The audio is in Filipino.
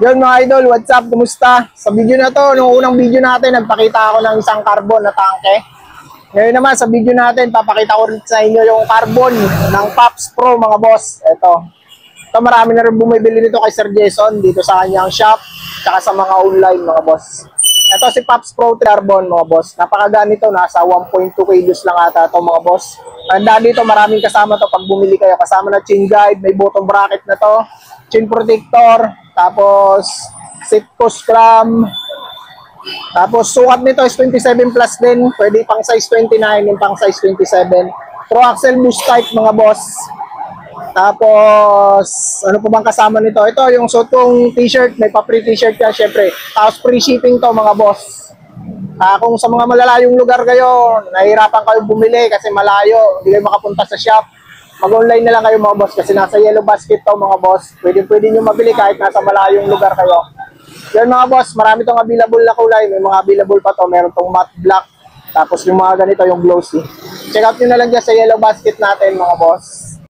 Yun mga idol, what's up? Kumusta? Sa video na to, nung unang video natin, nagpakita ako ng isang carbon na tangke. Ngayon naman, sa video natin, papakita ko rin sa inyo yung carbon ng Pops Pro mga boss. Ito marami na rin bumibili nito kay Sir Jason dito sa kanyang shop, tsaka sa mga online mga boss. Ito si Pops Pro Carbon mga boss. Napakagaan nito, nasa 1.2 kilos lang ata ito mga boss. Tandaan dito, maraming kasama to pag bumili kayo. Kasama na chin guide, may bottom bracket na to, chin protector, tapos seat post clamp. Tapos sukat nito is 27 plus din. Pwede pang size 29 and pang size 27. True axle boost type mga boss. Tapos ano pa bang kasama nito? Ito yung suot kong t-shirt. May pa-free t-shirt yan syempre. Tapos free shipping to mga boss. Kung sa mga malalayong lugar kayo, nahihirapan kayo bumili kasi malayo, hindi kayo makapunta sa shop, mag-online na lang kayo mga boss kasi nasa Yellow Basket to mga boss. Pwede nyo mabili kahit nasa malayong lugar kayo. Yan mga boss, marami tong available na kulay. May mga available pa to. Meron tong matte black. Tapos yung mga ganito, yung glossy. Check out nyo na lang dyan sa Yellow Basket natin mga boss.